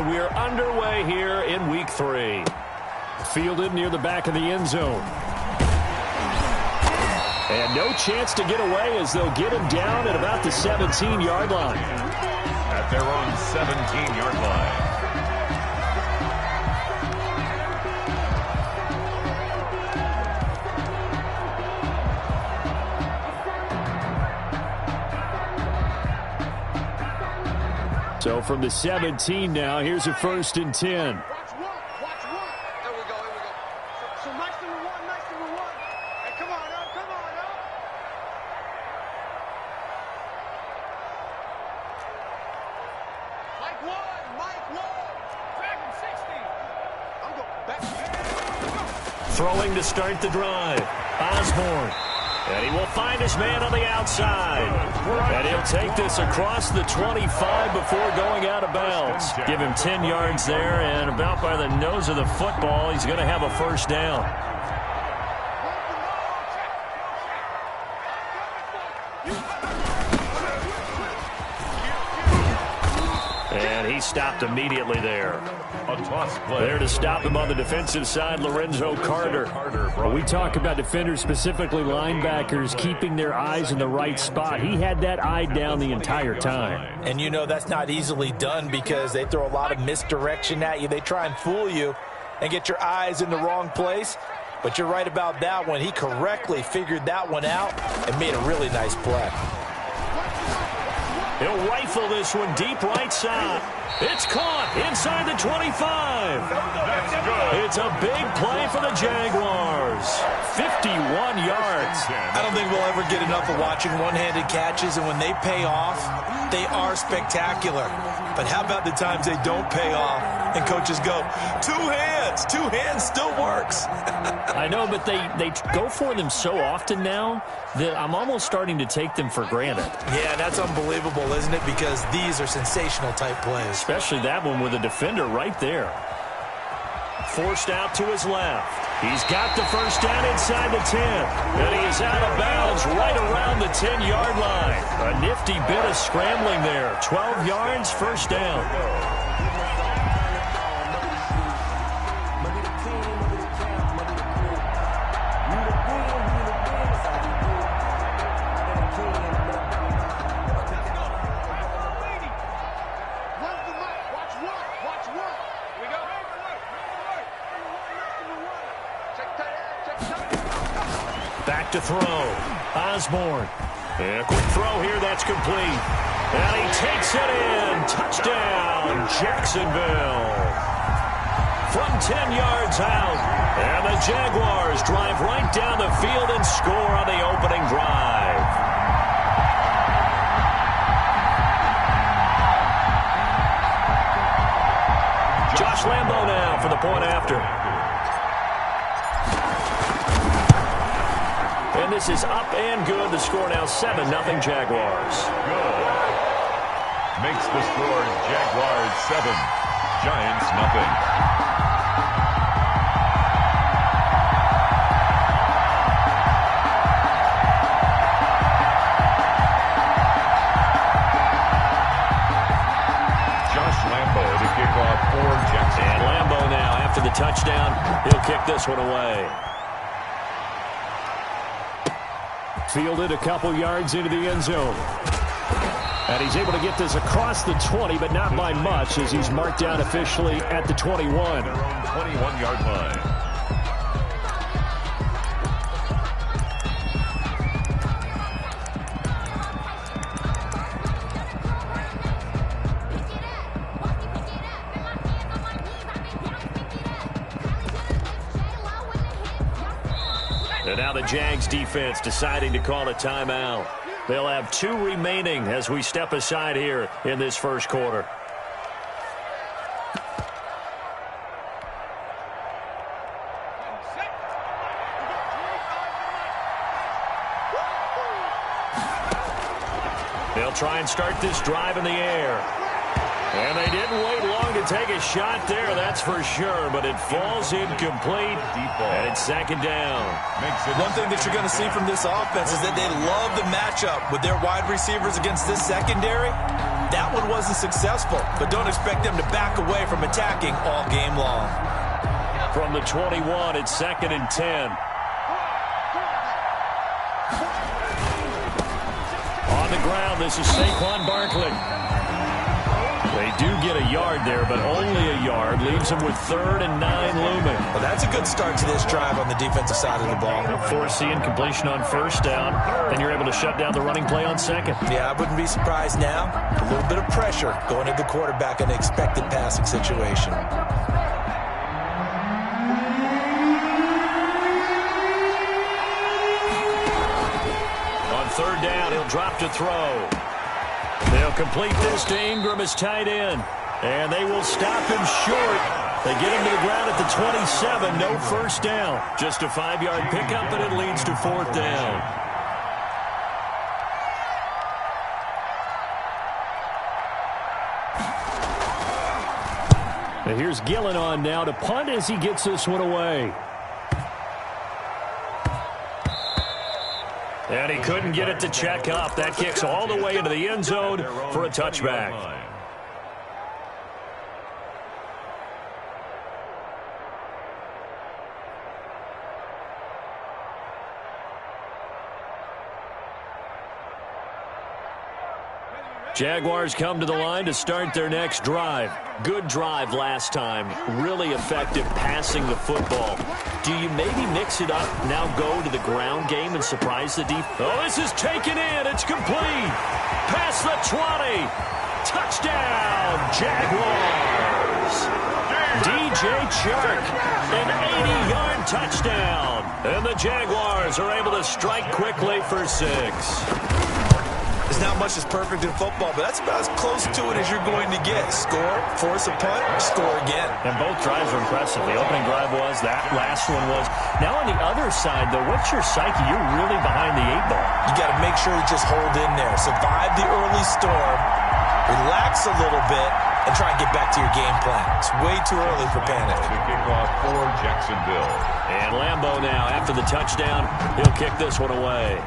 And we're underway here in Week 3. Fielded near the back of the end zone. And no chance to get away as they'll get him down at about the 17-yard line. At their own 17-yard line. So from the 17 now, here's a 1st and 10. Watch one. There we go. So nice number one. Hey, come on up. Mike one. Dragon 60. I'm going back. Throwing to start the drive. Osborne. And he will find his man on the outside. And he'll take this across the 25 before going out of bounds. Give him 10 yards there, and about by the nose of the football, he's going to have a 1st down. And he stopped immediately there. A toss play. There to stop him on the defensive side, Lorenzo Carter. When we talk about defenders, specifically linebackers, keeping their eyes in the right spot, he had that eye down the entire time. And you know that's not easily done because they throw a lot of misdirection at you. They try and fool you and get your eyes in the wrong place. But you're right about that one. He correctly figured that one out and made a really nice play. He'll rifle this one deep right side. It's caught inside the 25. It's a big play for the Jaguars. 51 yards. I don't think we'll ever get enough of watching one-handed catches, and when they pay off, they are spectacular. But how about the times they don't pay off and coaches go, two hands still works. I know, but they go for them so often now that I'm almost starting to take them for granted. Yeah, that's unbelievable, isn't it? Because these are sensational type plays. Especially that one with a defender right there. Forced out to his left. He's got the 1st down inside the 10. And he is out of bounds right around the 10-yard line. A nifty bit of scrambling there. 12 yards, 1st down. Back to throw. Osborne. And a quick throw here. That's complete. And he takes it in. Touchdown, Jacksonville. From 10 yards out. And the Jaguars drive right down the field and score on the opening drive. Josh Lambo now for the point after. And this is up and good. The score now 7-0 Jaguars. Good. Makes the score Jaguars 7, Giants nothing. Josh Lambo to kick off for Jackson. And Lambo now after the touchdown. He'll kick this one away. Fielded a couple yards into the end zone. And he's able to get this across the 20, but not by much as he's marked down officially at the 21. Their own 21-yard line. And now the Jags defense deciding to call a timeout. They'll have 2 remaining as we step aside here in this first quarter. They'll try and start this drive in the air. And they didn't wait long to take a shot there, that's for sure, but it falls incomplete, and it's 2nd down. One thing that you're going to see from this offense is that they love the matchup with their wide receivers against this secondary. That one wasn't successful, but don't expect them to back away from attacking all game long. From the 21, it's 2nd and 10. On the ground, this is Saquon Barkley. They do get a yard there, but only a yard. Leaves them with 3rd and 9 looming. Well, that's a good start to this drive on the defensive side of the ball. Foreseeing completion on 1st down, then you're able to shut down the running play on 2nd. Yeah, I wouldn't be surprised now. A little bit of pressure going to the quarterback in an expected passing situation. On 3rd down, he'll drop to throw. They'll complete this to Ingram as tight end. And they will stop him short. They get him to the ground at the 27. No 1st down. Just a 5-yard pickup, and it leads to 4th down. And here's Gillen on now to punt as he gets this one away. And he couldn't get it to check up. That kicks all the way into the end zone for a touchback. Jaguars come to the line to start their next drive. Good drive last time. Really effective passing the football. Do you maybe mix it up, now go to the ground game and surprise the defense? Oh, this is taken in. It's complete. Past the 20. Touchdown, Jaguars. DJ Chark, an 80-yard touchdown. And the Jaguars are able to strike quickly for 6. There's not much that's perfect in football, but that's about as close to it as you're going to get. Score, force a punt, score again. And both drives were impressive. The opening drive was, that last one was. Now on the other side, though, what's your psyche? You're really behind the 8 ball. You got to make sure you just hold in there. Survive the early storm, relax a little bit, and try and get back to your game plan. It's way too early for panic. The kickoff for Jacksonville. And Lambeau now, after the touchdown, he'll kick this one away.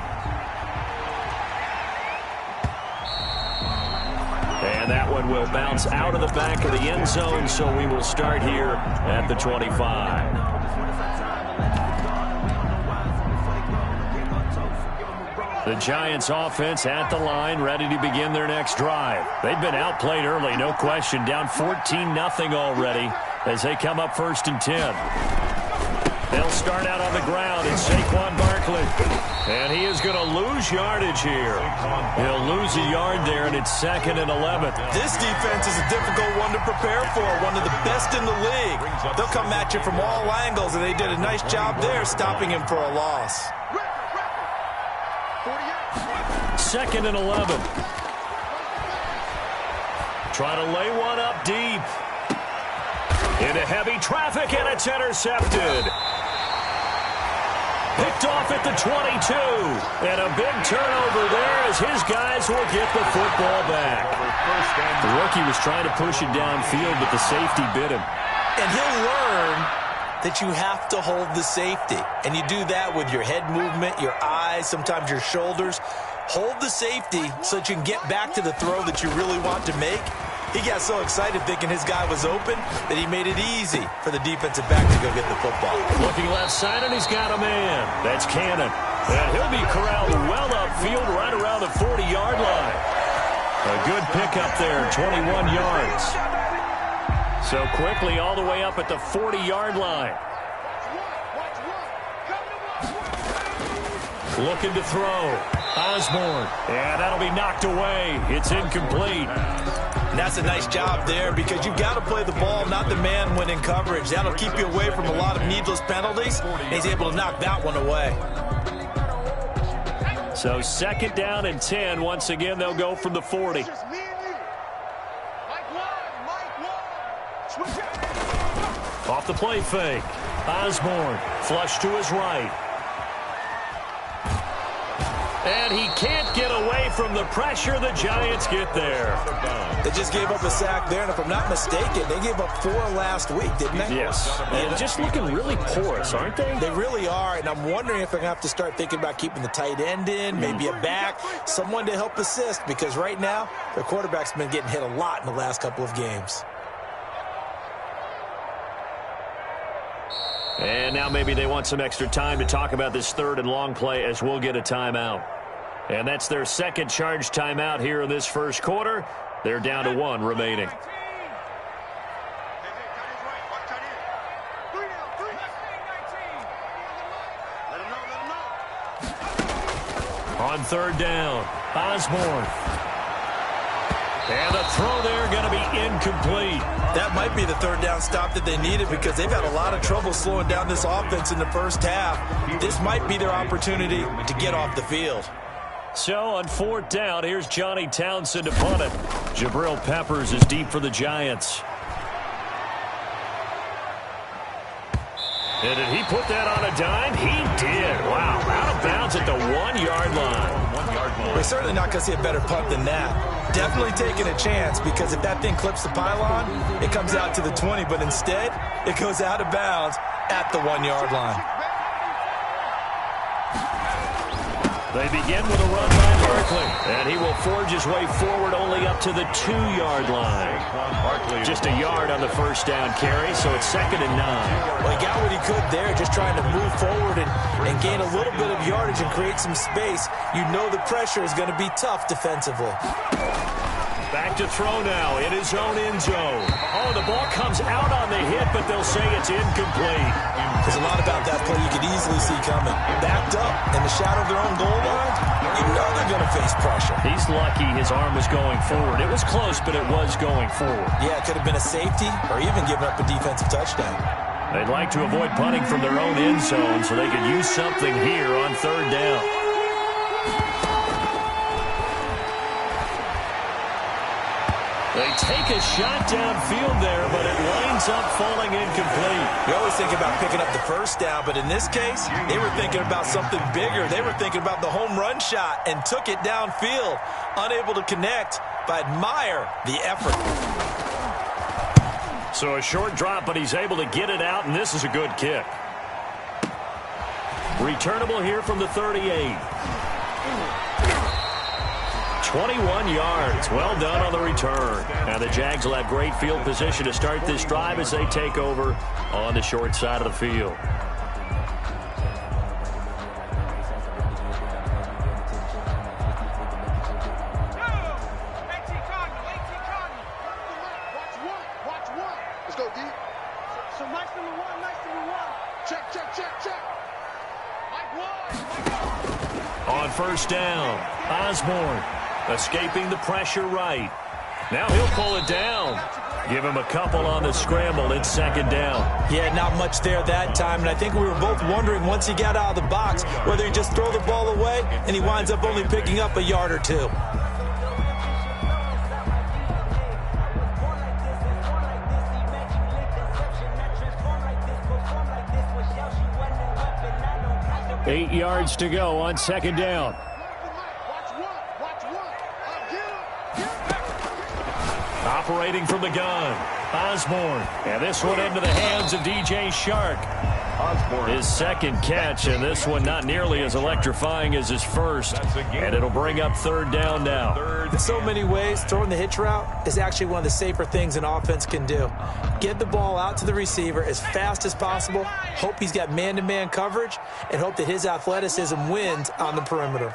And that one will bounce out of the back of the end zone, so we will start here at the 25. The Giants offense at the line, ready to begin their next drive. They've been outplayed early, no question, down 14-0 already as they come up 1st and 10. They'll start out on the ground. It's Saquon Barkley. And he is going to lose yardage here. He'll lose a yard there, and it's 2nd and 11. This defense is a difficult one to prepare for, one of the best in the league. They'll come at you from all angles, and they did a nice job there stopping him for a loss. 2nd and 11. Trying to lay one up deep. Into heavy traffic, and it's intercepted. Picked off at the 22. And a big turnover there as his guys will get the football back. The rookie was trying to push it downfield, but the safety bit him. And he'll learn that you have to hold the safety. And you do that with your head movement, your eyes, sometimes your shoulders. Hold the safety so that you can get back to the throw that you really want to make. He got so excited thinking his guy was open that he made it easy for the defensive back to go get the football. Looking left side, and he's got a man. That's Cannon. And he'll be corralled well upfield right around the 40-yard line. A good pickup there, 21 yards. So quickly all the way up at the 40-yard line. Looking to throw. Osborne. And that'll be knocked away. It's incomplete. And that's a nice job there because you've got to play the ball, not the man when in coverage. That'll keep you away from a lot of needless penalties. And he's able to knock that one away. So 2nd down and 10. Once again, they'll go from the 40. Off the play fake. Osborne flush to his right. And he can't get away from the pressure. The Giants get there. They just gave up a sack there, and if I'm not mistaken, they gave up 4 last week, didn't they? Yes. And just looking really porous, aren't they? They really are, and I'm wondering if they're going to have to start thinking about keeping the tight end in, maybe a back, someone to help assist, because right now, their quarterback's been getting hit a lot in the last couple of games. And now maybe they want some extra time to talk about this 3rd and long play as we'll get a timeout. And that's their second charge timeout here in this first quarter. They're down to 1 remaining. On 3rd down, Osborne. And the throw there going to be incomplete. That might be the 3rd down stop that they needed, because they've had a lot of trouble slowing down this offense in the first half. This might be their opportunity to get off the field. So on 4th down, here's Johnny Townsend to punt it. Jabril Peppers is deep for the Giants. And did he put that on a dime? He did. Wow, out of bounds at the 1-yard line. We're certainly not going to see a better punt than that. Definitely taking a chance, because if that thing clips the pylon, it comes out to the 20, but instead, it goes out of bounds at the 1-yard line. They begin with a run by Barkley, and he will forge his way forward only up to the 2-yard line. Just a yard on the first down carry, so it's 2nd and 9. Well, he got what he could there, just trying to move forward and gain a little bit of yardage and create some space. You know the pressure is going to be tough defensively. Back to throw now in his own end zone. Oh, the ball comes out on the hit, but they'll say it's incomplete. There's a lot about that play you could easily see coming. Backed up in the shadow of their own goal line, you know they're going to face pressure. He's lucky his arm was going forward. It was close, but it was going forward. Yeah, it could have been a safety or even given up a defensive touchdown. They'd like to avoid punting from their own end zone so they could use something here on 3rd down. They take a shot downfield there, but it winds up falling incomplete. You always think about picking up the first down, but in this case, they were thinking about something bigger. They were thinking about the home run shot and took it downfield. Unable to connect, but admire the effort. So a short drop, but he's able to get it out, and this is a good kick. Returnable here from the 38. 21 yards. Well done on the return. Now the Jags will have great field position to start this drive as they take over on the short side of the field. Watch one. Let's go, D. So nice number one. Check. Mike 1. On 1st down, Osborne escaping the pressure right. Now he'll pull it down. Give him a couple on the scramble. It's 2nd down. Yeah, not much there that time, and I think we were both wondering once he got out of the box whether he just throw the ball away and he winds up only picking up a yard or 2. 8 yards to go on 2nd down. Operating from the gun, Osborne. And this one into the hands of DJ Shark. Osborne. His 2nd catch, and this one not nearly as electrifying as his first. And it'll bring up 3rd down now. In so many ways, throwing the hitch route is actually one of the safer things an offense can do. Get the ball out to the receiver as fast as possible, hope he's got man-to-man coverage, and hope that his athleticism wins on the perimeter.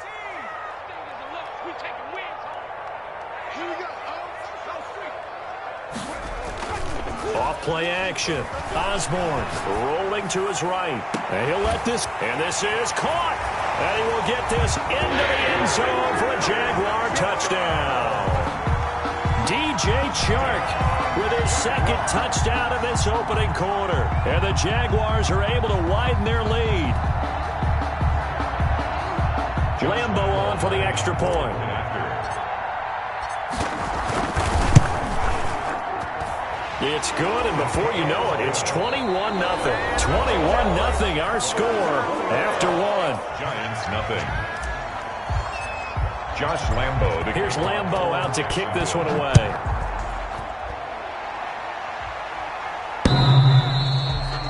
Off-play action. Osborne rolling to his right. And he'll let this, and this is caught. And he will get this into the end zone for a Jaguar touchdown. DJ Chark with his 2nd touchdown of this opening quarter. And the Jaguars are able to widen their lead. Lambo on for the extra point. It's good, and before you know it, it's 21-0. 21-0, our score after 1. Giants nothing. Josh Lambo. Here's Lambo out to kick this one away.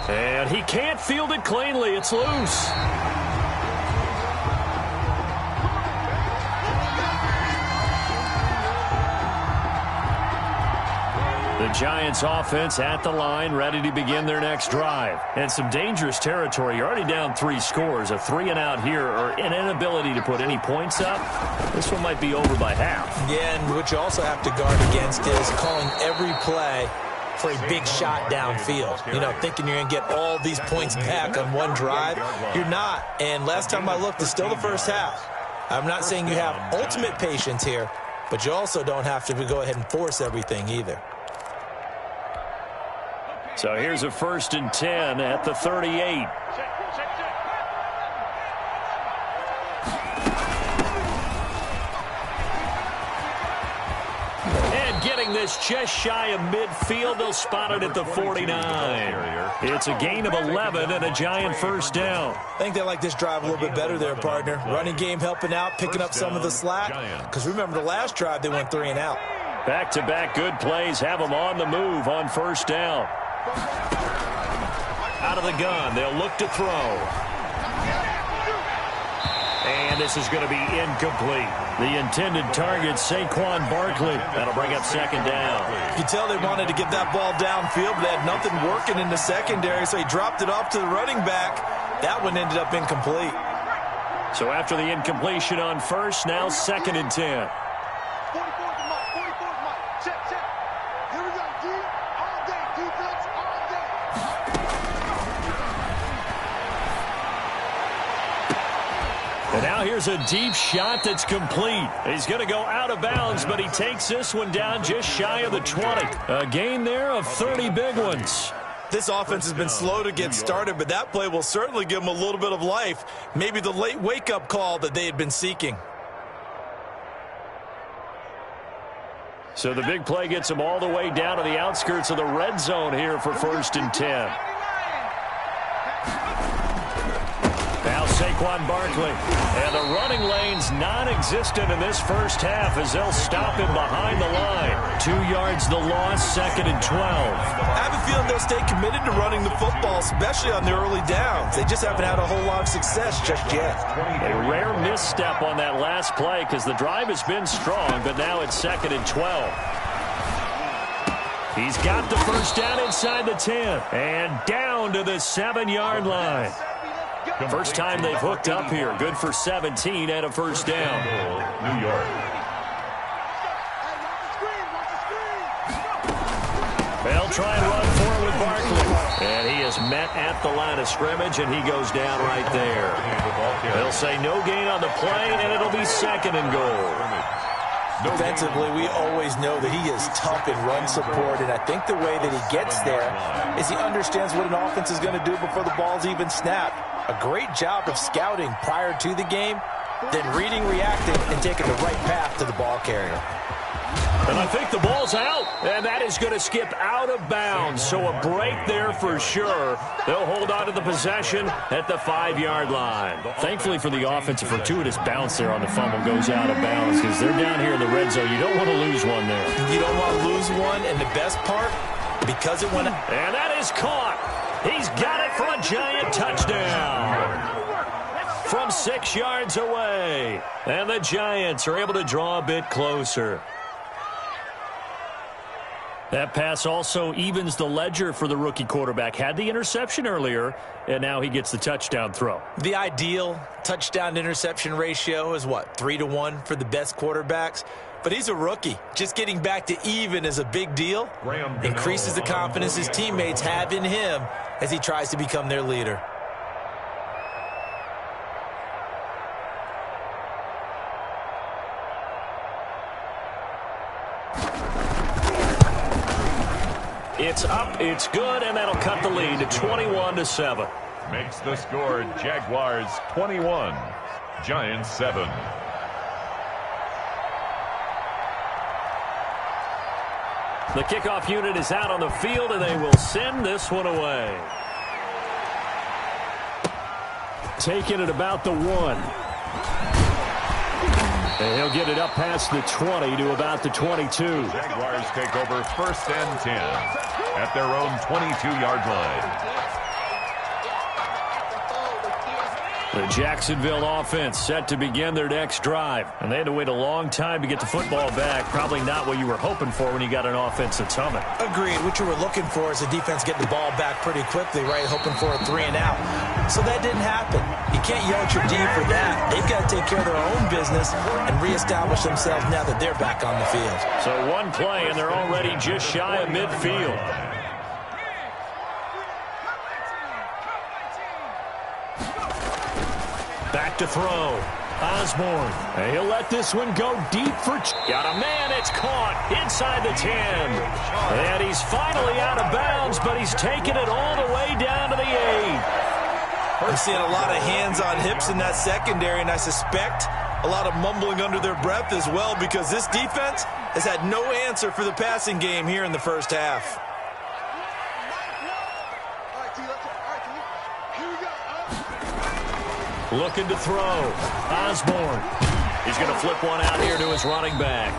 And he can't field it cleanly. It's loose. The Giants offense at the line, ready to begin their next drive. And some dangerous territory. You're already down 3 scores. A 3-and-out here or an inability to put any points up. This one might be over by half. Yeah, and what you also have to guard against is calling every play for a big shot downfield. You know, thinking you're going to get all these points back on one drive. You're not. And last time I looked, it's still the first half. I'm not saying you have ultimate patience here, but you also don't have to go ahead and force everything either. So here's a 1st and 10 at the 38. And getting this just shy of midfield, they'll spot it at the 49. It's a gain of 11 and a Giant 1st down. I think they like this drive a little bit better there, partner. Running game helping out, picking up some of the slack. Because remember the last drive, they went 3-and-out. Back-to-back good plays have them on the move on 1st down. Out of the gun, they'll look to throw. And this is going to be incomplete. The intended target, Saquon Barkley. That'll bring up 2nd down. You can tell they wanted to get that ball downfield, but they had nothing working in the secondary, so he dropped it off to the running back. That one ended up incomplete. So after the incompletion on 1st, now 2nd and 10. And now here's a deep shot that's complete. He's going to go out of bounds, but he takes this one down just shy of the 20. A gain there of 30 big ones. This offense has been slow to get started, but that play will certainly give them a little bit of life. Maybe the late wake-up call that they had been seeking. So the big play gets them all the way down to the outskirts of the red zone here for 1st and 10. Now Saquon Barkley. And the running lane's non-existent in this first half as they'll stop him behind the line. 2 yards the loss, 2nd and 12. I have a feeling they'll stay committed to running the football, especially on the early downs. They just haven't had a whole lot of success just yet. A rare misstep on that last play because the drive has been strong, but now it's 2nd and 12. He's got the 1st down inside the 10 and down to the 7-yard line. First time they've hooked up here. Good for 17 and a 1st down. New York. They'll try and run forward with Barkley. And he is met at the line of scrimmage, and he goes down right there. They'll say no gain on the play, and it'll be 2nd and goal. Defensively, we always know that he is tough in run support, and I think the way that he gets there is he understands what an offense is going to do before the ball's even snapped. A great job of scouting prior to the game, then reading, reacting, and taking the right path to the ball carrier. And I think the ball's out, and that is going to skip out of bounds. So a break there for sure. They'll hold on to the possession at the 5-yard line. Thankfully for the offense, a fortuitous bounce there on the fumble goes out of bounds because they're down here in the red zone. You don't want to lose one there. You don't want to lose one, and the best part, because it went out. And that is caught. He's got it for a Giant touchdown from 6 yards away. And the Giants are able to draw a bit closer. That pass also evens the ledger for the rookie quarterback. Had the interception earlier, and now he gets the touchdown throw. The ideal touchdown-interception ratio is, what, 3-to-1 for the best quarterbacks? But he's a rookie. Just getting back to even is a big deal. Increases the confidence his teammates have in him as he tries to become their leader. It's up, it's good, and that'll cut the lead to 21-7. Makes the score Jaguars 21, Giants 7. The kickoff unit is out on the field, and they will send this one away. Taken at about the 1. And he'll get it up past the 20 to about the 22. Jaguars take over 1st and 10 at their own 22-yard line. The Jacksonville offense set to begin their next drive. And they had to wait a long time to get the football back. Probably not what you were hoping for when you got an offense that's humming. Agreed. What you were looking for is the defense getting the ball back pretty quickly, right? Hoping for a 3 and out. So that didn't happen. You can't yell at your D for that. They've got to take care of their own business and reestablish themselves now that they're back on the field. So one play, and they're already just shy of midfield. Back to throw. Osborne. And he'll let this one go deep for... Got a man. It's caught inside the 10. And he's finally out of bounds, but he's taken it all the way down to the 8. I'm seeing a lot of hands on hips in that secondary, and I suspect a lot of mumbling under their breath as well, because this defense has had no answer for the passing game here in the first half. Looking to throw. Osborne. He's going to flip one out here to his running back.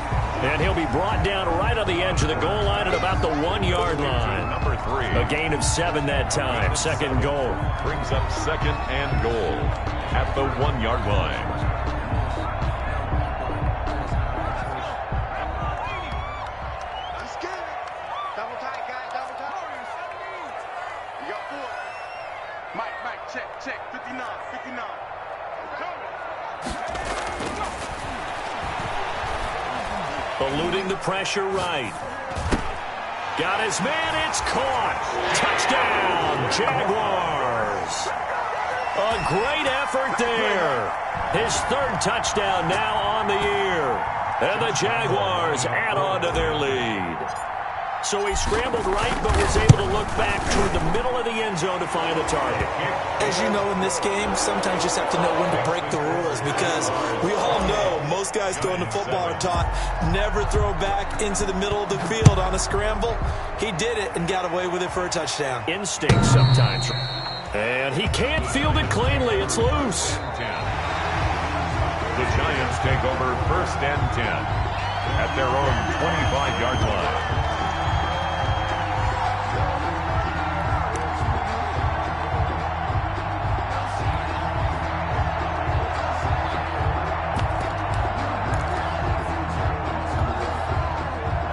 And he'll be brought down right on the edge of the goal line at about the 1-yard line. Number 3. A gain of 7 that time. 2nd goal. Brings up 2nd and goal at the 1-yard line. Let's get it. Double tight, guys. Double tight. You got 4. Mike, check. 59. Eluding the pressure right. Got his man. It's caught. Touchdown, Jaguars. A great effort there. His 3rd touchdown now on the year. And the Jaguars add on to their lead. So he scrambled right, but was able to look back toward the middle of the end zone to find the target. As you know, in this game, sometimes you just have to know when to break the rules, because we all know most guys throwing the football are taught never throw back into the middle of the field on a scramble. He did it and got away with it for a touchdown. Instinct sometimes. And he can't field it cleanly. It's loose. The Giants take over 1st and 10 at their own 25-yard line.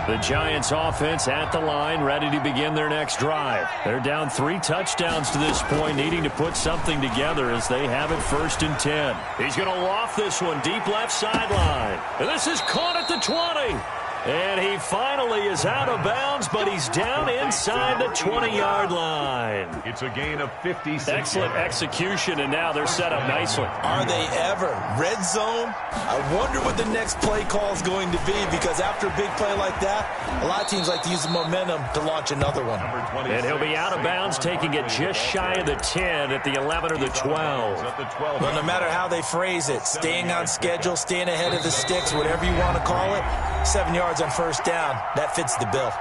The Giants offense at the line, ready to begin their next drive. They're down 3 touchdowns to this point, needing to put something together as they have it 1st and 10. He's going to loft this one deep left sideline. And this is caught at the 20. And he finally is out of bounds, but he's down inside the 20-yard line. It's a gain of 56. Excellent execution, and now they're set up nicely. Are they ever? Red zone? I wonder what the next play call is going to be, because after a big play like that, a lot of teams like to use the momentum to launch another one. And he'll be out of bounds, taking it just shy of the 10 at the 11 or the 12. But no matter how they phrase it, staying on schedule, staying ahead of the sticks, whatever you want to call it, 7 yards on 1st down, that fits the bill.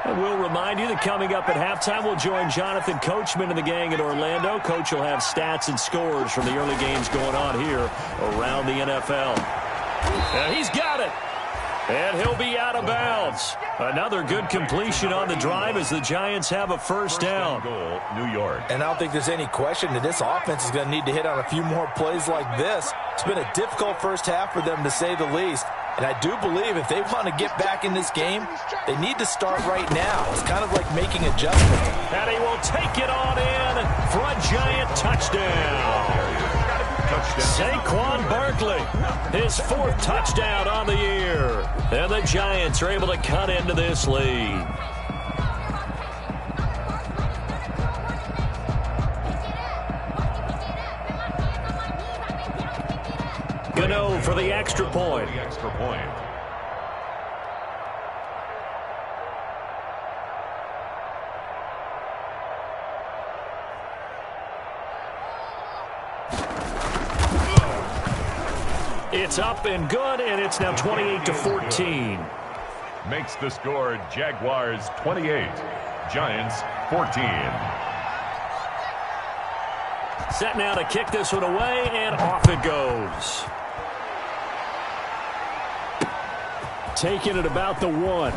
And we'll remind you that coming up at halftime, we'll join Jonathan Coachman and the gang in Orlando. Coach will have stats and scores from the early games going on here around the NFL. And he's got it. And he'll be out of bounds. Another good completion on the drive as the Giants have a 1st down. Goal, New York. And I don't think there's any question that this offense is going to need to hit on a few more plays like this. It's been a difficult first half for them, to say the least. And I do believe if they want to get back in this game, they need to start right now. It's kind of like making adjustments. And he will take it on in for a Giant touchdown. Saquon Barkley, his 4th touchdown on the year. And the Giants are able to cut into this lead. Gano for the extra point. It's up and good, and it's now 28-14. makes the score Jaguars 28, Giants 14. Set now to kick this one away, and off it goes. Taking it about the 1.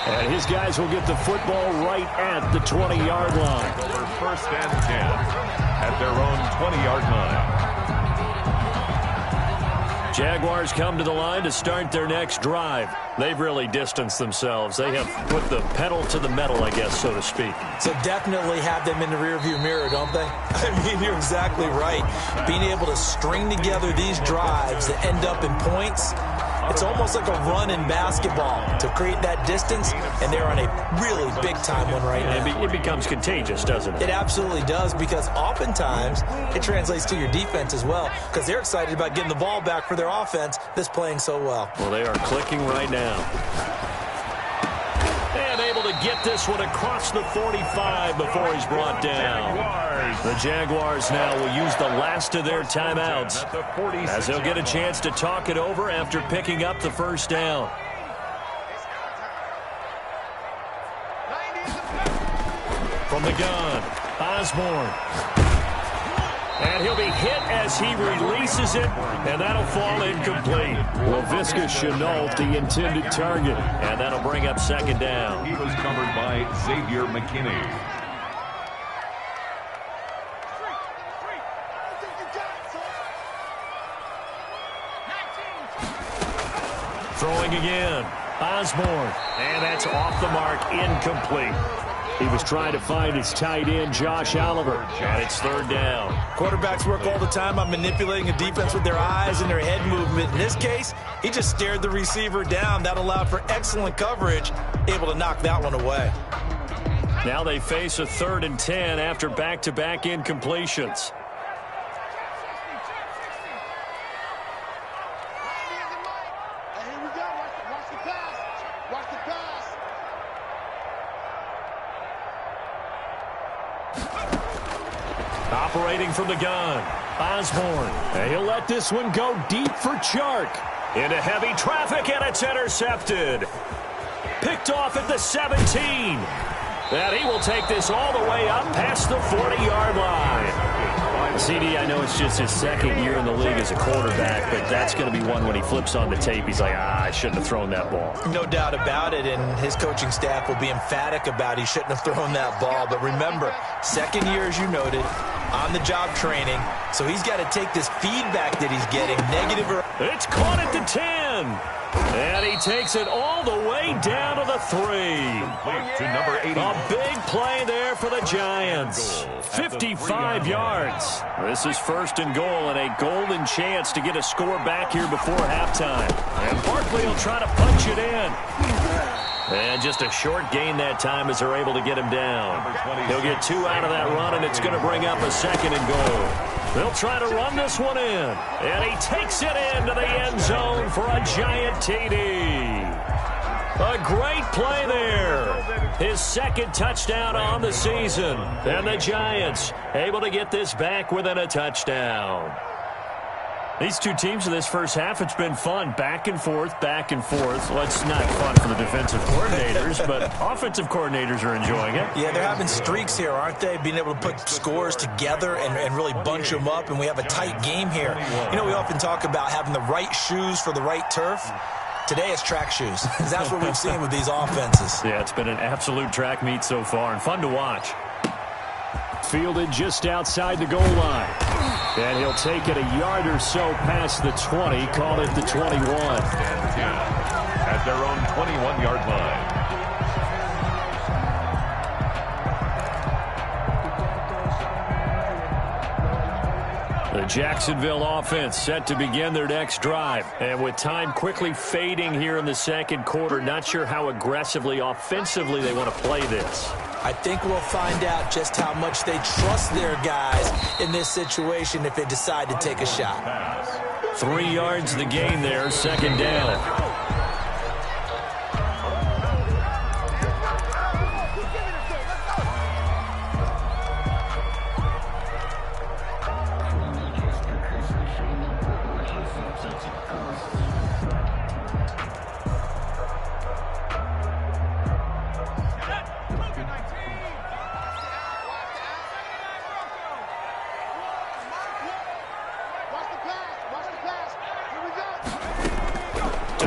And his guys will get the football right at the 20-yard line. Over first and 10 at their own 20-yard line. Jaguars come to the line to start their next drive. They've really distanced themselves. They have put the pedal to the metal, I guess, so to speak. So definitely have them in the rearview mirror, don't they? I mean, you're exactly right. Being able to string together these drives that end up in points, it's almost like a run in basketball to create that distance, and they're on a really big-time one right now. It becomes contagious, doesn't it? It absolutely does, because oftentimes it translates to your defense as well, because they're excited about getting the ball back for their offense that's playing so well. Well, they are clicking right now. And able to get this one across the 45 before he's brought down. The Jaguars now will use the last of their timeouts as they'll get a chance to talk it over after picking up the first down. From the gun, Osborne. And he'll be hit as he releases it, and that'll fall incomplete. Laviska Shenault, the intended target, and that'll bring up second down. He was covered by Xavier McKinney. Throwing again, Osborne, and that's off the mark, incomplete. He was trying to find his tight end, Josh Oliver, and it's third down. Quarterbacks work all the time on manipulating a defense with their eyes and their head movement. In this case, he just stared the receiver down. That allowed for excellent coverage, able to knock that one away. Now they face a 3rd and 10 after back-to-back incompletions. Operating from the gun, Osborne. And he'll let this one go deep for Chark. Into heavy traffic, and it's intercepted. Picked off at the 17. And he will take this all the way up past the 40-yard line. CD, I know it's just his second year in the league as a quarterback, but that's going to be one when he flips on the tape. He's like, I shouldn't have thrown that ball. No doubt about it, and his coaching staff will be emphatic about he shouldn't have thrown that ball. But remember, second year, as you noted, on-the-job training, so he's got to take this feedback that he's getting, negative or... It's caught at the 10. And he takes it all the way down to the 3. To number 80. A big play there for the Giants. 55 yards. This is 1st and goal, and a golden chance to get a score back here before halftime. And Barkley will try to punch it in. And just a short gain that time as they're able to get him down. He'll get 2 out of that run, and it's going to bring up a 2nd and goal. They'll try to run this one in. And he takes it into the end zone for a Giant TD. A great play there. His 2nd touchdown on the season. And the Giants able to get this back within a touchdown. These two teams in this first half, it's been fun. Back and forth, back and forth. Well, it's not fun for the defensive coordinators, but offensive coordinators are enjoying it. Yeah, they're having streaks here, aren't they? Being able to put scores together and really bunch them up, and we have a tight game here. You know, we often talk about having the right shoes for the right turf. Today it's track shoes. That's what we've seen with these offenses. Yeah, it's been an absolute track meet so far, and fun to watch. Fielded just outside the goal line. And he'll take it a yard or so past the 20, call it the 21. At their own 21-yard line. The Jacksonville offense set to begin their next drive. And with time quickly fading here in the second quarter, not sure how aggressively, offensively they want to play this. I think we'll find out just how much they trust their guys in this situation if they decide to take a shot. 3 yards the gain there, 2nd down.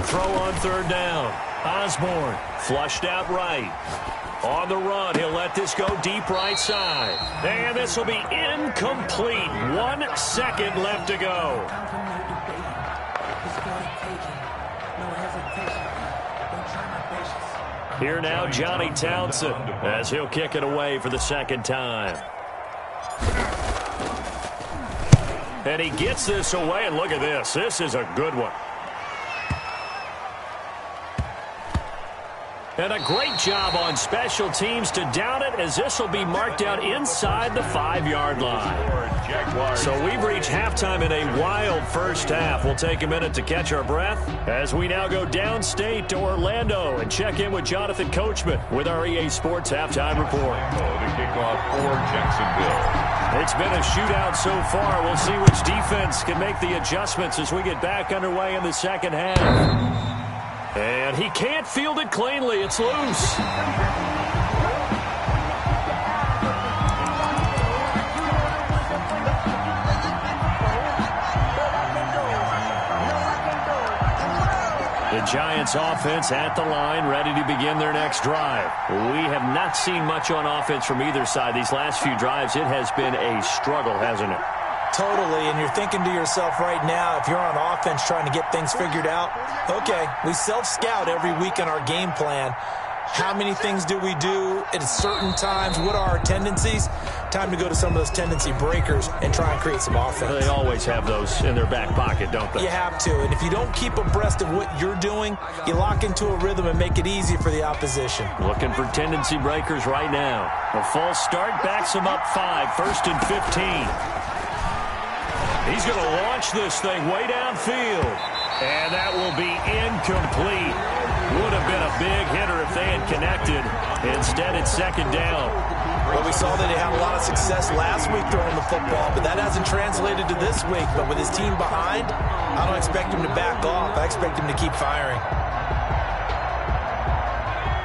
throw on third down. Osborne flushed out right. On the run, he'll let this go deep right side. And this will be incomplete. 1 second left to go. Here now, Johnny Townsend, as he'll kick it away for the second time. And he gets this away, and look at this. This is a good one. And a great job on special teams to down it, as this will be marked out inside the 5-yard line. So we've reached halftime in a wild first half. We'll take a minute to catch our breath as we now go downstate to Orlando and check in with Jonathan Coachman with our EA Sports Halftime Report. The kickoff for Jacksonville. It's been a shootout so far. We'll see which defense can make the adjustments as we get back underway in the second half. And he can't field it cleanly. It's loose. The Giants offense at the line, ready to begin their next drive. We have not seen much on offense from either side. These last few drives, it has been a struggle, hasn't it? Totally, and you're thinking to yourself right now, if you're on offense trying to get things figured out, okay, we self-scout every week in our game plan. How many things do we do at certain times? What are our tendencies? Time to go to some of those tendency breakers and try and create some offense. They always have those in their back pocket, don't they? You have to, and if you don't keep abreast of what you're doing, you lock into a rhythm and make it easy for the opposition. Looking for tendency breakers right now. A false start backs him up 5, 1st and 15. He's going to launch this thing way downfield. And that will be incomplete. Would have been a big hitter if they had connected. Instead, it's second down. Well, we saw that he had a lot of success last week throwing the football, but that hasn't translated to this week. But with his team behind, I don't expect him to back off. I expect him to keep firing.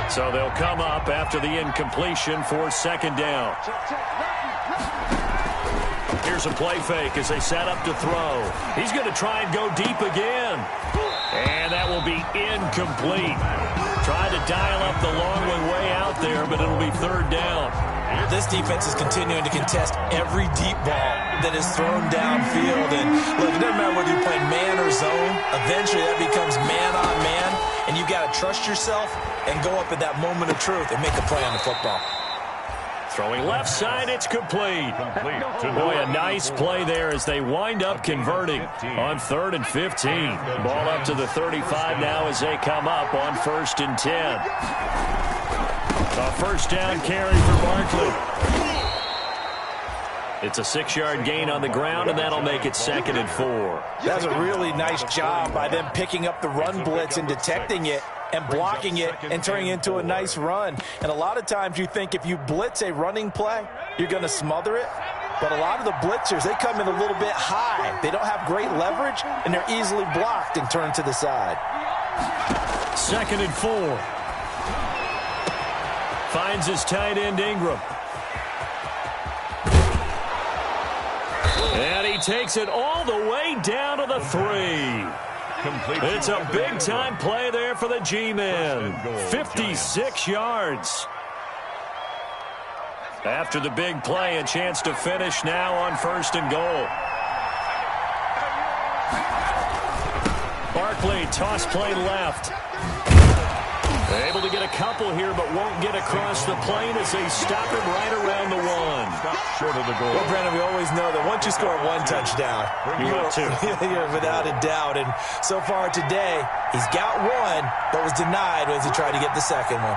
So they'll come up after the incompletion for second down. Here's a play fake as they set up to throw. He's going to try and go deep again. And that will be incomplete. Tried to dial up the long one way out there, but it'll be third down. This defense is continuing to contest every deep ball that is thrown downfield. And look, it doesn't matter whether you're playing man or zone. Eventually that becomes man on man. And you got to trust yourself and go up at that moment of truth and make a play on the football. Throwing left side, it's complete. Boy, a nice play there as they wind up converting on 3rd and 15. Ball up to the 35 now as they come up on 1st and 10. A first down carry for Barkley. It's a 6-yard gain on the ground, and that'll make it 2nd and 4. That's a really nice job by them picking up the run blitz and detecting it and blocking it and turning it into a nice run. And a lot of times you think if you blitz a running play, you're going to smother it. But a lot of the blitzers, they come in a little bit high. They don't have great leverage, and they're easily blocked and turned to the side. 2nd and 4. Finds his tight end Ingram. And he takes it all the way down to the 3. It's a big-time play there for the G-men. 56 yards. After the big play, a chance to finish now on 1st and goal. Barkley, toss play left. Able to get a couple here, but won't get across the plane as they stop him right around the 1. Short of the goal. Well, Brandon, we always know that once you score 1 touchdown, you're without a doubt. And so far today, he's got 1, but was denied as he tried to get the second one.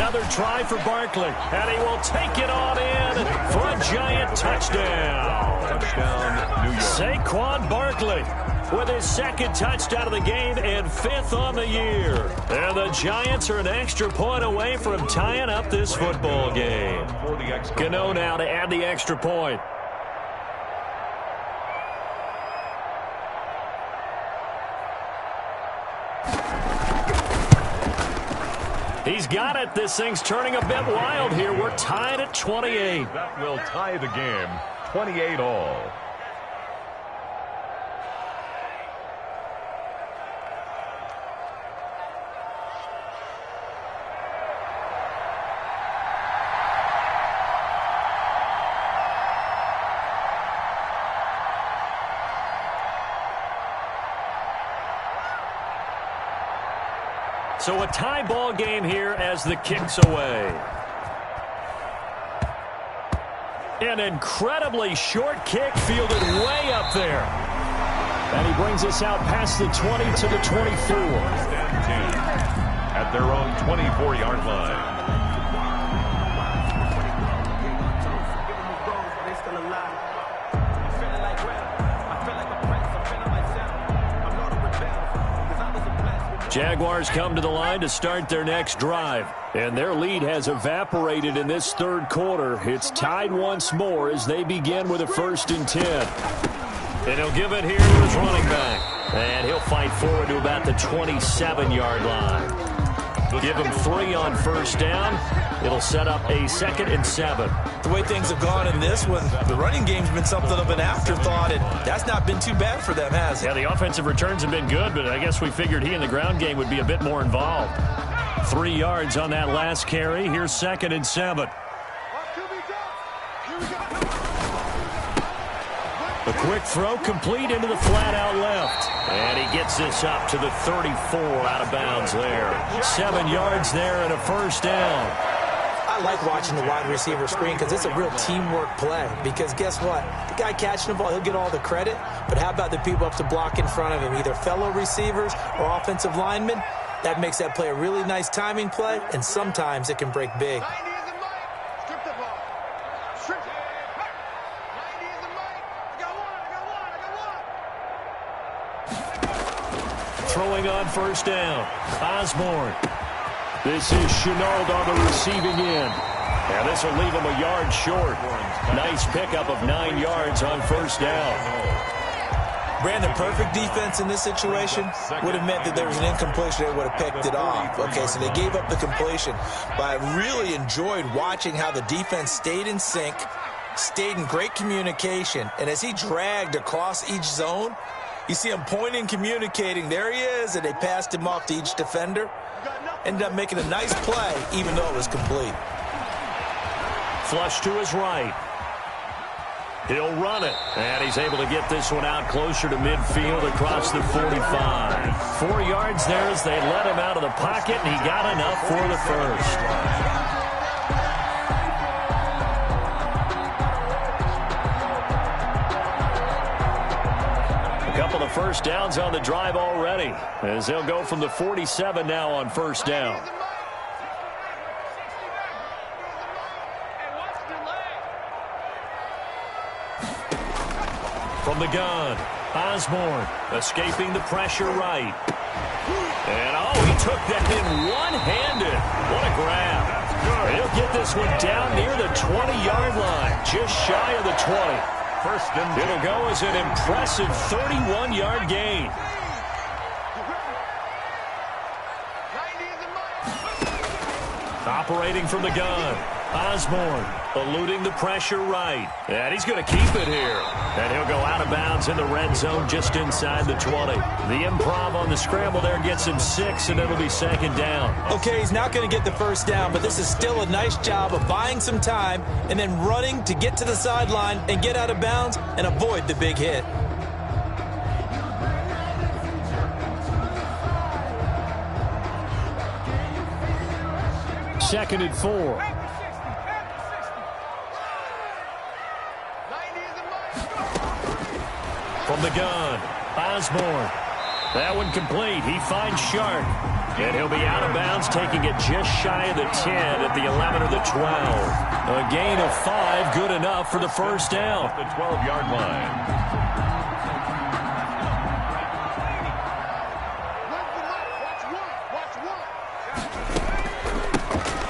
Another try for Barkley, and he will take it on in for a giant touchdown. Touchdown, New York. Saquon Barkley with his 2nd touchdown of the game and 5th on the year. And the Giants are an extra point away from tying up this football game. Gano now to add the extra point. He's got it. This thing's turning a bit wild here. We're tied at 28. That will tie the game, 28 all. So a tie ball game here as the kick's away. An incredibly short kick fielded way up there. And he brings us out past the 20 to the 24. At their own 24-yard line. Jaguars come to the line to start their next drive. And their lead has evaporated in this third quarter. It's tied once more as they begin with a 1st and 10. And he'll give it here to his running back. And he'll fight forward to about the 27-yard line. Give him 3 on 1st down. It'll set up a 2nd and 7. The way things have gone in this one, the running game's been something of an afterthought, and that's not been too bad for them, has it? Yeah, the offensive returns have been good, but I guess we figured he in the ground game would be a bit more involved. 3 yards on that last carry. Here's 2nd and 7. A quick throw complete into the flat out left. And he gets this up to the 34 out of bounds there. 7 yards there and a 1st down. I like watching the wide receiver screen because it's a real teamwork play. Because guess what? The guy catching the ball, he'll get all the credit. But how about the people up to block in front of him, either fellow receivers or offensive linemen? That makes that play a really nice timing play, and sometimes it can break big. Throwing on 1st down. Osborne. This is Chenault on the receiving end. And this will leave him a yard short. Nice pickup of 9 yards on 1st down. Brandon, perfect defense in this situation would have meant that there was an incompletion that would have picked it off. Okay, so they gave up the completion. But I really enjoyed watching how the defense stayed in sync, stayed in great communication, and as he dragged across each zone, you see him pointing, communicating. There he is, and they passed him off to each defender. Ended up making a nice play, even though it was complete. Flush to his right. He'll run it, and he's able to get this one out closer to midfield across the 45. 4 yards there as they let him out of the pocket, and he got enough for the 1st. A couple of 1st downs on the drive already, as they'll go from the 47 now on 1st down. From the gun, Osborne escaping the pressure right. And, he took that in one-handed. What a grab. He'll get this one down near the 20-yard line, just shy of the 20. 1st and 10. It'll go as an impressive 31-yard gain. Operating from the gun, Osborne eluding the pressure right. And he's going to keep it here. And he'll go out of bounds in the red zone just inside the 20. The improv on the scramble there gets him 6, and it'll be 2nd down. Okay, he's not going to get the 1st down, but this is still a nice job of buying some time and then running to get to the sideline and get out of bounds and avoid the big hit. Second and 4. From the gun, Osborne. That one complete. He finds Sharp. And he'll be out of bounds, taking it just shy of the 10 at the 11 or the 12. A gain of 5, good enough for the 1st down. The 12-yard line.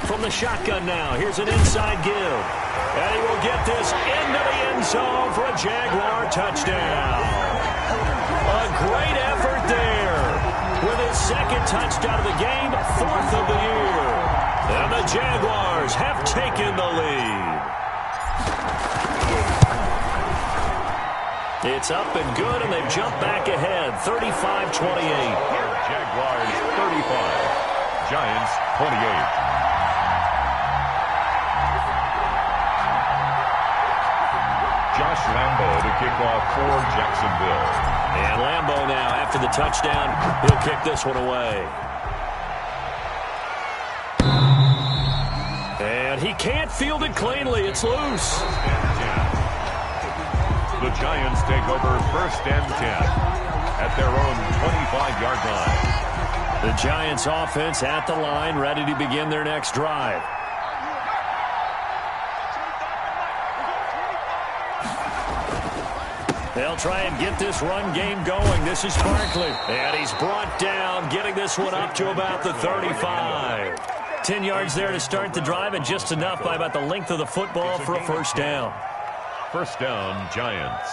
From the shotgun now, here's an inside give. And he will get this into the end zone for a Jaguar touchdown. A great effort there. With his 2nd touchdown of the game, 4th of the year. And the Jaguars have taken the lead. It's up and good, and they've jumped back ahead, 35-28. Jaguars 35, Giants 28. Josh Lambo to kick off for Jacksonville. And Lambo now, after the touchdown, he'll kick this one away. And he can't field it cleanly. It's loose. The Giants take over 1st and 10 at their own 25-yard line. The Giants offense at the line, ready to begin their next drive. They'll try and get this run game going. This is Barkley. And he's brought down, getting this one up to about the 35. 10 yards there to start the drive, and just enough by about the length of the football for a first down. First down, Giants.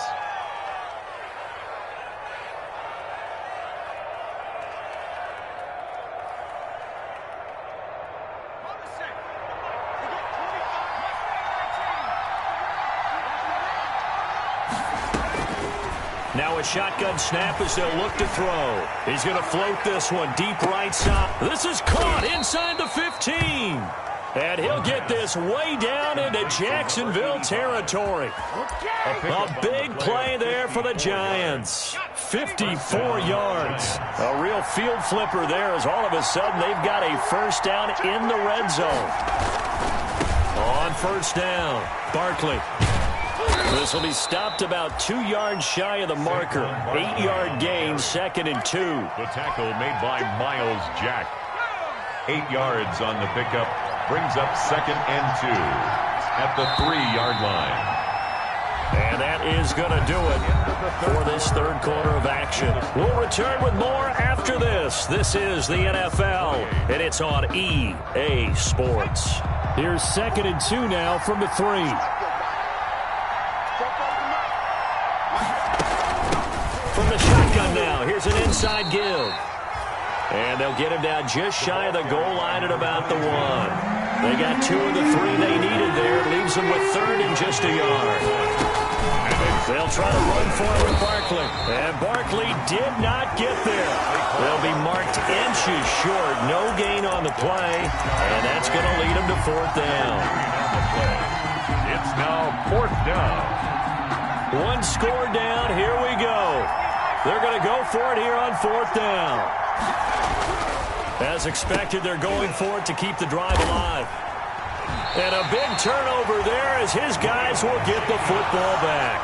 Now a shotgun snap as they'll look to throw. He's going to float this one deep right side. This is caught inside the 15. And he'll get this way down into Jacksonville territory. A big play there for the Giants. 54 yards. A real field flipper there, as all of a sudden they've got a first down in the red zone. On first down, Barkley. This will be stopped about 2 yards shy of the marker. 8-yard gain, 2nd and 2. The tackle made by Miles Jack. 8 yards on the pickup. Brings up 2nd and 2 at the 3-yard line. And that is going to do it for this third quarter of action. We'll return with more after this. This is the NFL, and it's on EA Sports. Here's 2nd and 2 now from the 3. From the shotgun now, here's an inside give. And they'll get him down just shy of the goal line at about the 1. They got 2 of the 3 they needed there. Leaves them with 3rd and just a yard. They'll try to run for it with Barkley. And Barkley did not get there. They'll be marked inches short. No gain on the play. And that's going to lead them to 4th down. It's now 4th down. 1 score down. Here we go. They're going to go for it here on 4th down. As expected, they're going for it to keep the drive alive. And a big turnover there as his guys will get the football back.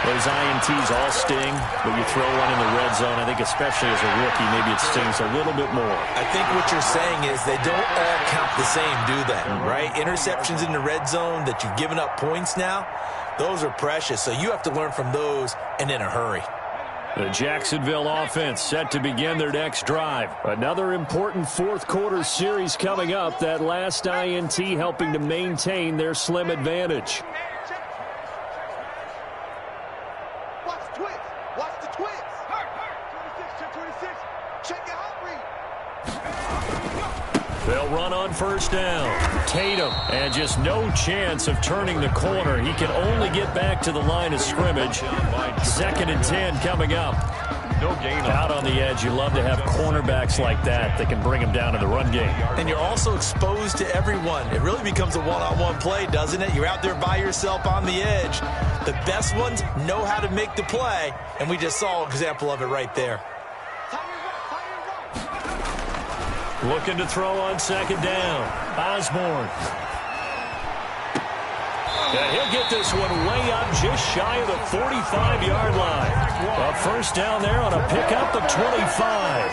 Those INTs all sting, but you throw one in the red zone, I think especially as a rookie, maybe it stings a little bit more. I think what you're saying is they don't all count the same, do they? Right? Interceptions in the red zone that you've given up points now, those are precious. So you have to learn from those and in a hurry. The Jacksonville offense set to begin their next drive. Another important fourth quarter series coming up. That last INT helping to maintain their slim advantage. Watch the twist. Watch the twist. 26. Check your hot read. They'll run on first down. Tatum, and just no chance of turning the corner. He can only get back to the line of scrimmage. 2nd and 10 coming up. No gain out on the edge. You love to have cornerbacks like that can bring them down in the run game. And you're also exposed to everyone. It really becomes a one-on-one play, doesn't it? You're out there by yourself on the edge. The best ones know how to make the play, and we just saw an example of it right there. Looking to throw on 2nd down. Osborne. And he'll get this one way up just shy of the 45-yard line. A first down there on a pickup of 25.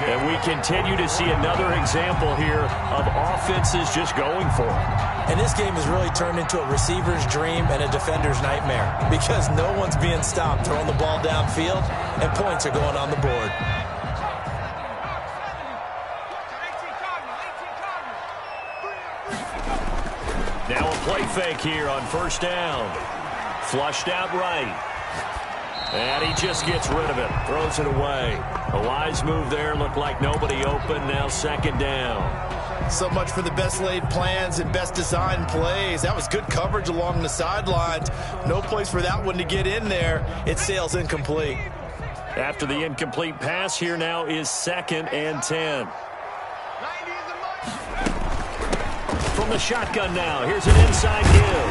And we continue to see another example here of offenses just going for it. And this game has really turned into a receiver's dream and a defender's nightmare because no one's being stopped throwing the ball downfield, and points are going on the board. Now a play fake here on first down. Flushed out right. And he just gets rid of it. Throws it away. A wise move there. Looked like nobody open. Now 2nd down. So much for the best laid plans and best designed plays. That was good coverage along the sidelines. No place for that one to get in there. It sails incomplete. After the incomplete pass, here now is 2nd and 10. From the shotgun now, here's an inside give.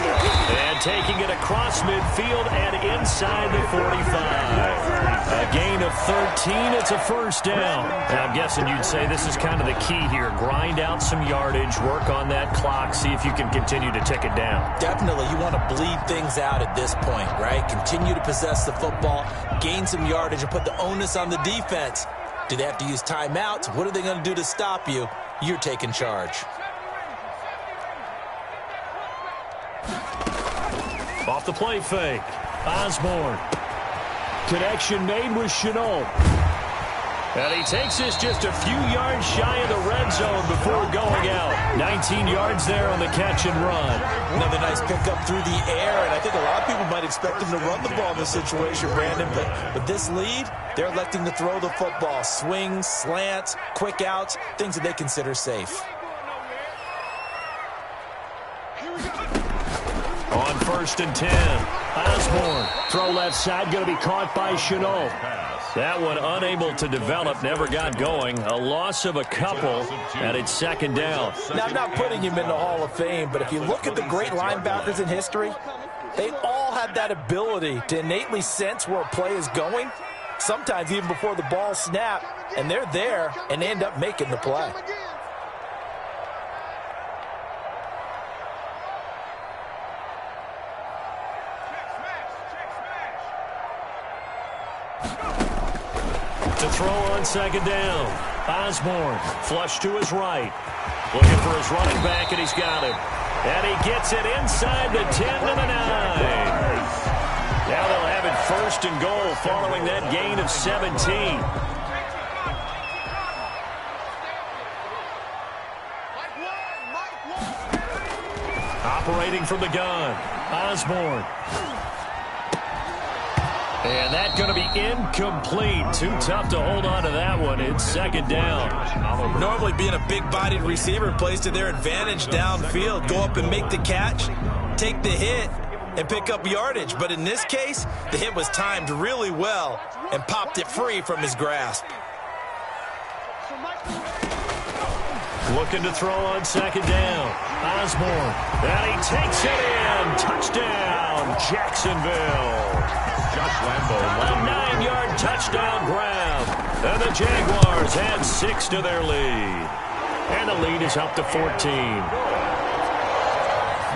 And taking it across midfield and inside the 45. A gain of 13. It's a first down. And I'm guessing you'd say this is kind of the key here. Grind out some yardage, work on that clock, see if you can continue to tick it down. Definitely. You want to bleed things out at this point, right? Continue to possess the football, gain some yardage, and put the onus on the defense. Do they have to use timeouts? What are they going to do to stop you? You're taking charge. Off the play fake. Osborne. Connection made with Chenault. And he takes this just a few yards shy of the red zone before going out. 19 yards there on the catch and run. Another nice pickup through the air, and I think a lot of people might expect him to run the ball in this situation, Brandon. But with this lead, they're electing to throw the football. Swings, slants, quick outs, things that they consider safe. On 1st and 10, Osborne. Throw left side, going to be caught by Chenault. That one unable to develop, never got going. A loss of a couple, and it's 2nd down. Now, I'm not putting him in the Hall of Fame, but if you look at the great linebackers in history, they all have that ability to innately sense where a play is going, sometimes even before the ball snaps, and they're there and end up making the play. To throw on 2nd down. Osborne, flush to his right. Looking for his running back, and he's got him. And he gets it inside the 10 to the 9. Now they'll have it 1st and goal following that gain of 17. Operating from the gun. Osborne. And that's going to be incomplete. Too tough to hold on to that one. It's 2nd down. Normally being a big-bodied receiver plays to their advantage downfield. Go up and make the catch, take the hit, and pick up yardage. But in this case, the hit was timed really well and popped it free from his grasp. Looking to throw on 2nd down. Osborne. And he takes it in. Touchdown, Jacksonville. Josh Lambo. A 9-yard touchdown grab. And the Jaguars add 6 to their lead. And the lead is up to 14.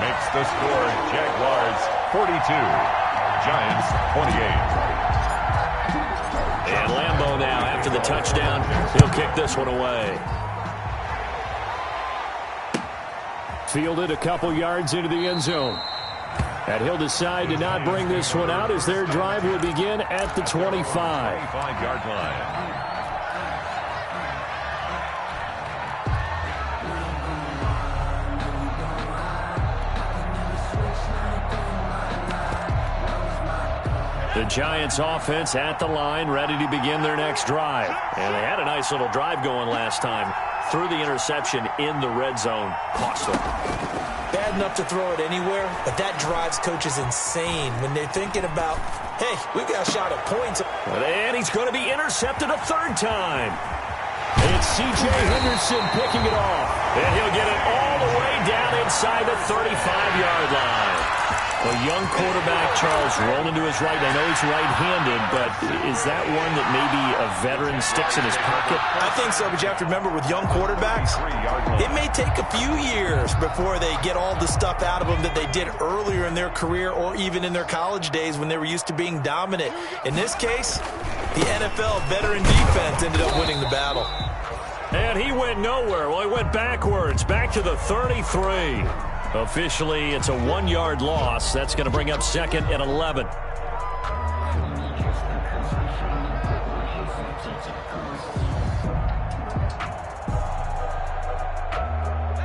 Makes the score Jaguars 42. Giants 28. And Lambo now, after the touchdown, he'll kick this one away. Fielded a couple yards into the end zone. And he'll decide to not bring this one out as their drive will begin at the 25. 25-yard line. The Giants offense at the line, ready to begin their next drive. And they had a nice little drive going last time. Threw the interception in the red zone. Cost them. Bad enough to throw it anywhere, but that drives coaches insane when they're thinking about, hey, we've got a shot at points. And he's going to be intercepted a 3rd time. It's C.J. Henderson picking it off. And he'll get it all the way down inside the 35-yard line. A young quarterback, Charles, rolling to his right. I know he's right-handed, but is that one that maybe a veteran sticks in his pocket? I think so, but you have to remember with young quarterbacks, it may take a few years before they get all the stuff out of them that they did earlier in their career or even in their college days when they were used to being dominant. In this case, the NFL veteran defense ended up winning the battle. And he went nowhere. Well, he went backwards, back to the 33. Officially, it's a 1-yard loss. That's going to bring up 2nd and 11.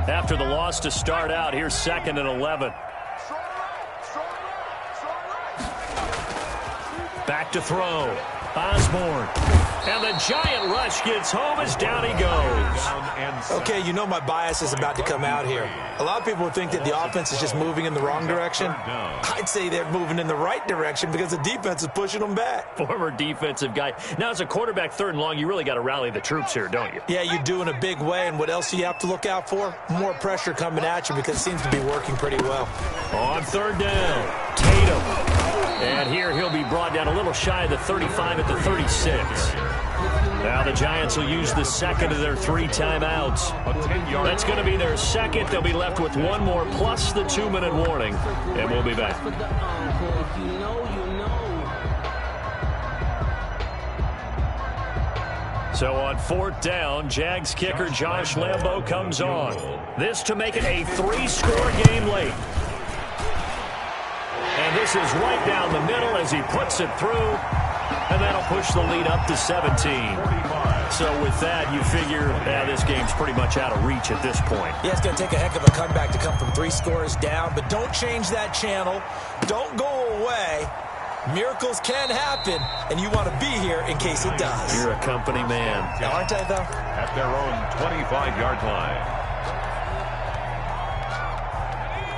After the loss to start out, here's 2nd and 11. Back to throw. Osborne. And the giant rush gets home as down he goes. Okay, you know my bias is about to come out here. A lot of people would think that the offense is just moving in the wrong direction. I'd say they're moving in the right direction because the defense is pushing them back. Former defensive guy. Now, as a quarterback 3rd and long, you really got to rally the troops here, don't you? Yeah, you do in a big way. And what else do you have to look out for? More pressure coming at you because it seems to be working pretty well. On 3rd down, Tatum. And here he'll be brought down a little shy of the 35 at the 36. Now the Giants will use the second of their 3 timeouts. That's going to be their second. They'll be left with one more plus the 2-minute warning. And we'll be back. So on 4th down, Jags kicker Josh Lambo comes on. This to make it a 3-score game late. And this is right down the middle as he puts it through. And that'll push the lead up to 17. So with that, you figure this game's pretty much out of reach at this point. Yeah, it's going to take a heck of a comeback to come from 3 scores down. But don't change that channel. Don't go away. Miracles can happen, and you want to be here in case it does. You're a company man. Now, aren't I, though? At their own 25-yard line.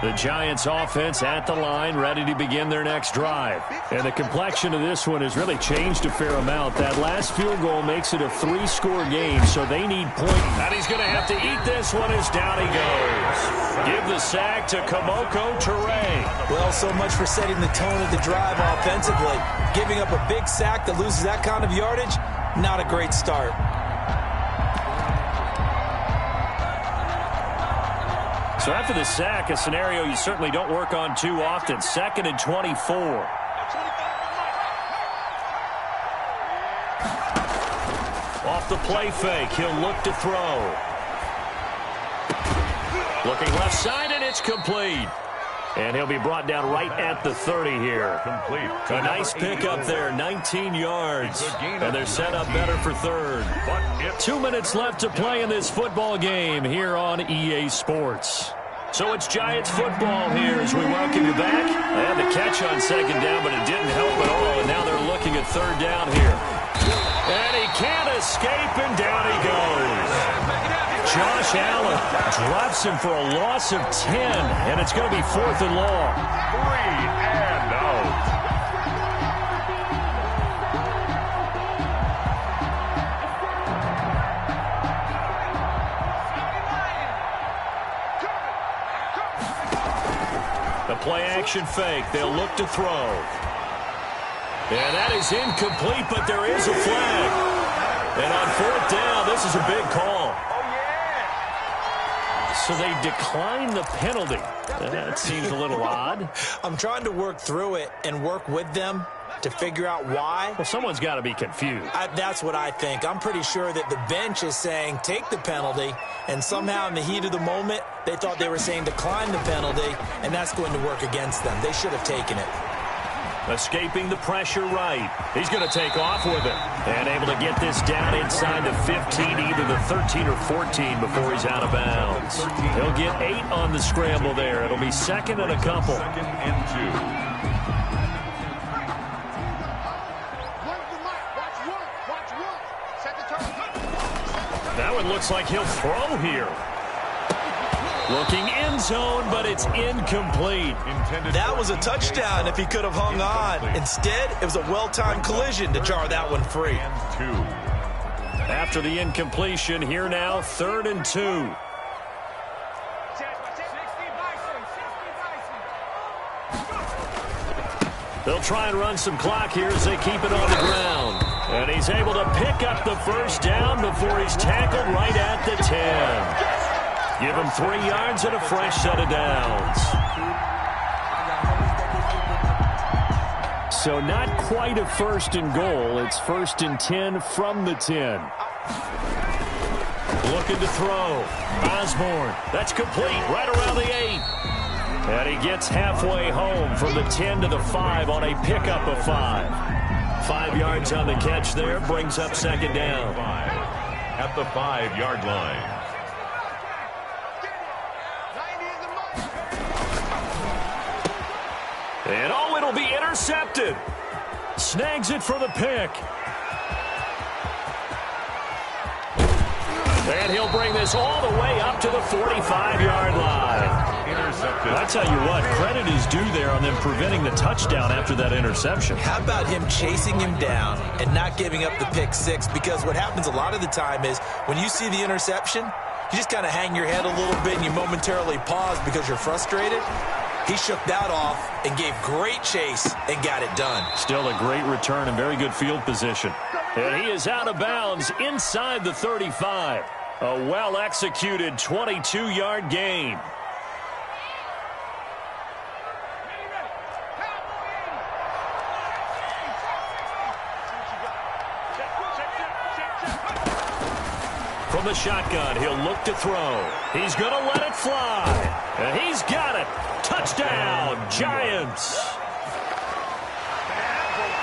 The Giants offense at the line, ready to begin their next drive. And the complexion of this one has really changed a fair amount. That last field goal makes it a 3-score game, so they need points. And he's going to have to eat this one as down he goes. Give the sack to Kamoko Toure. Well, so much for setting the tone of the drive offensively. Giving up a big sack that loses that kind of yardage, not a great start. So after the sack, a scenario you certainly don't work on too often. 2nd and 24. Off the play fake, he'll look to throw. Looking left side, and it's complete. And he'll be brought down right at the 30 here. Complete. A nice pickup there, 19 yards. And they're set up better for 3rd. 2 minutes left to play in this football game here on EA Sports. So it's Giants football here as we welcome you back. They had the catch on 2nd down, but it didn't help at all. And now they're looking at 3rd down here. And he can't escape, and down he goes. Josh Allen drops him for a loss of 10, and it's going to be 4th and long. 3 and out. The play-action fake. They'll look to throw. And that is incomplete, but there is a flag. And on 4th down, this is a big call. So they decline the penalty. That seems a little odd. I'm trying to work through it and work with them to figure out why. Well, someone's got to be confused. That's what I think. I'm pretty sure that the bench is saying take the penalty, and somehow in the heat of the moment, they thought they were saying decline the penalty, and that's going to work against them. They should have taken it. Escaping the pressure right. He's going to take off with it. And able to get this down inside the 15, either the 13 or 14 before he's out of bounds. He'll get 8 on the scramble there. It'll be 2nd and a couple. 2nd and 2. That one looks like he'll throw here. Looking end zone, but it's incomplete. That was a touchdown if he could have hung on. Instead, it was a well-timed collision to jar that one free. After the incompletion, here now, 3rd and 2. They'll try and run some clock here as they keep it on the ground. And he's able to pick up the 1st down before he's tackled right at the 10. Give him 3 yards and a fresh set of downs. So not quite a 1st and goal. It's 1st and 10 from the 10. Looking to throw. Osborne. That's complete right around the 8. And he gets halfway home from the 10 to the 5 on a pickup of 5. 5 yards on the catch there. Brings up 2nd down. At the 5-yard line. And oh, it'll be intercepted. Snags it for the pick. And he'll bring this all the way up to the 45-yard line. Intercepted. I tell you what, credit is due there on them preventing the touchdown after that interception. How about him chasing him down and not giving up the pick 6? Because what happens a lot of the time is when you see the interception, you just kind of hang your head a little bit and you momentarily pause because you're frustrated. He shook that off and gave great chase and got it done. Still a great return and very good field position. And he is out of bounds inside the 35. A well-executed 22-yard gain. From the shotgun, he'll look to throw. He's going to let it fly. And he's got it. Touchdown, Giants.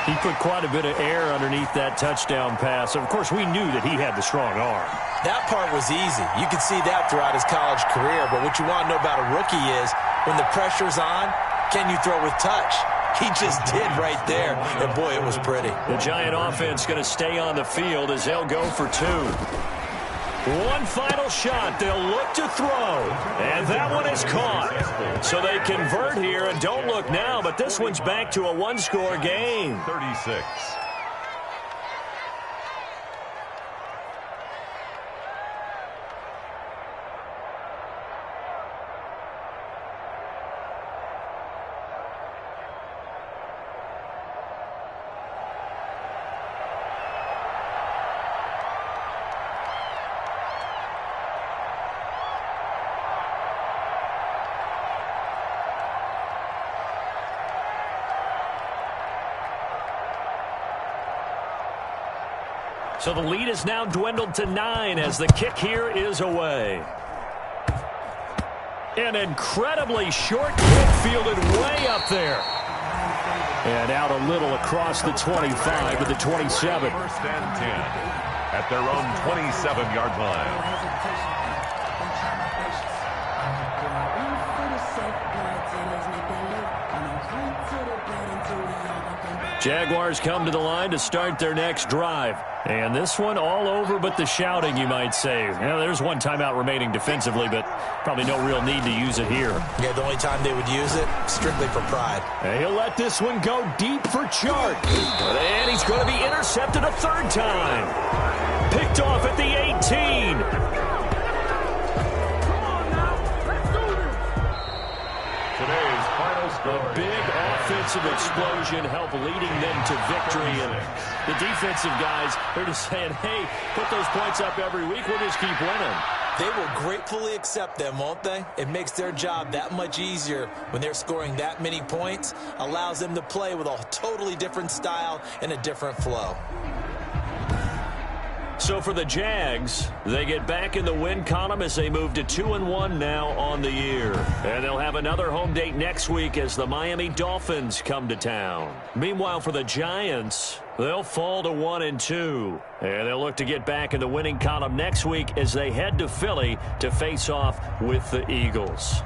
He put quite a bit of air underneath that touchdown pass. Of course, we knew that he had the strong arm. That part was easy. You could see that throughout his college career. But what you want to know about a rookie is when the pressure's on, can you throw with touch? He just did right there. And, boy, it was pretty. The Giant offense going to stay on the field as they'll go for two. One final shot. They'll look to throw. And that one is caught. So they convert here, and don't look now, but this one's back to a one-score game. 36. So the lead is now dwindled to 9 as the kick here is away. An incredibly short kick fielded way up there. And out a little across the 25 to the 27. First and 10 at their own 27-yard line. Jaguars come to the line to start their next drive. And this one all over but the shouting, you might say. Well, there's one timeout remaining defensively, but probably no real need to use it here. Yeah, the only time they would use it, strictly for pride. And he'll let this one go deep for Chark. And he's going to be intercepted a third time. Picked off at the 18. Today's final score. A big offensive explosion helped leading them to victory. And the defensive guys, they're just saying, hey, put those points up every week. We'll just keep winning. They will gratefully accept them, won't they? It makes their job that much easier when they're scoring that many points. Allows them to play with a totally different style and a different flow. So for the Jags, they get back in the win column as they move to 2-1 now on the year. And they'll have another home date next week as the Miami Dolphins come to town. Meanwhile, for the Giants, they'll fall to 1-2. And they'll look to get back in the winning column next week as they head to Philly to face off with the Eagles.